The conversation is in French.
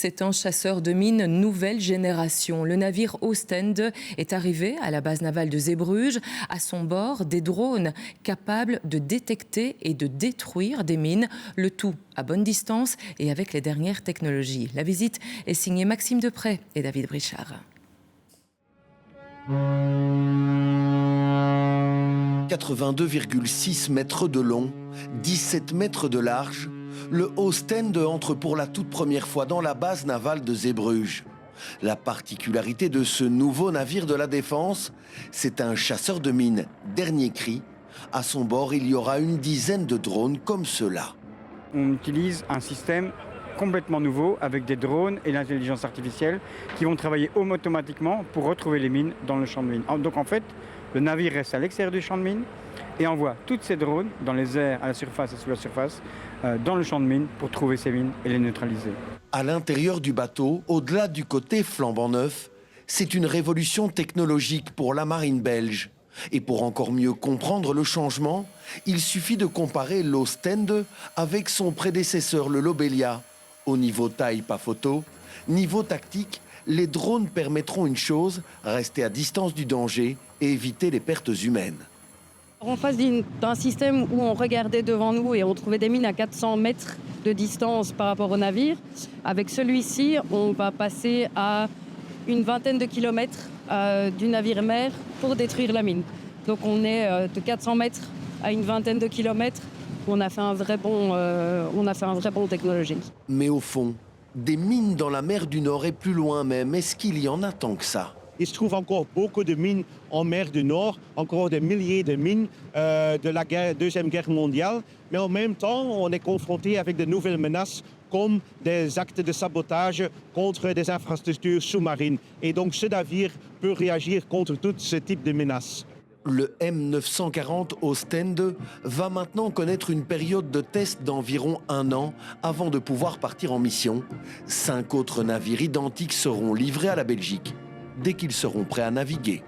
c'est un chasseur de mines nouvelle génération. Le navire Ostend est arrivé à la base navale de Zeebruges. À son bord, des drones capables de détecter et de détruire des mines, le tout à bonne distance et avec les dernières technologies. La visite est signée Maxime Deprez et David Brichard. 82,6 mètres de long, 17 mètres de large, le Ostend entre pour la toute première fois dans la base navale de Zeebruges. La particularité de ce nouveau navire de la Défense, c'est un chasseur de mines dernier cri. À son bord, il y aura une dizaine de drones comme ceux-là. On utilise un système complètement nouveau avec des drones et l'intelligence artificielle qui vont travailler automatiquement pour retrouver les mines dans le champ de mines. Donc en fait, le navire reste à l'extérieur du champ de mines et envoie toutes ces drones dans les airs, à la surface et sous la surface, dans le champ de mines pour trouver ces mines et les neutraliser. À l'intérieur du bateau, au-delà du côté flambant neuf, c'est une révolution technologique pour la marine belge. Et pour encore mieux comprendre le changement, il suffit de comparer l'Ostend avec son prédécesseur, le Lobelia. Au niveau taille, pas photo. Niveau tactique, les drones permettront une chose, rester à distance du danger et éviter les pertes humaines. En face d'un système où on regardait devant nous et on trouvait des mines à 400 mètres de distance par rapport au navire, avec celui-ci, on va passer à une vingtaine de kilomètres du navire-mère pour détruire la mine. Donc on est de 400 mètres à une vingtaine de kilomètres. On a fait un vrai bond technologique. Mais au fond, des mines dans la mer du Nord et plus loin même, est-ce qu'il y en a tant que ça? Il se trouve encore beaucoup de mines en mer du Nord, encore des milliers de mines de la Deuxième Guerre mondiale. Mais en même temps, on est confronté avec de nouvelles menaces comme des actes de sabotage contre des infrastructures sous-marines. Et donc ce navire peut réagir contre tout ce type de menaces. Le M940 Ostend va maintenant connaître une période de test d'environ 1 an avant de pouvoir partir en mission. 5 autres navires identiques seront livrés à la Belgique dès qu'ils seront prêts à naviguer.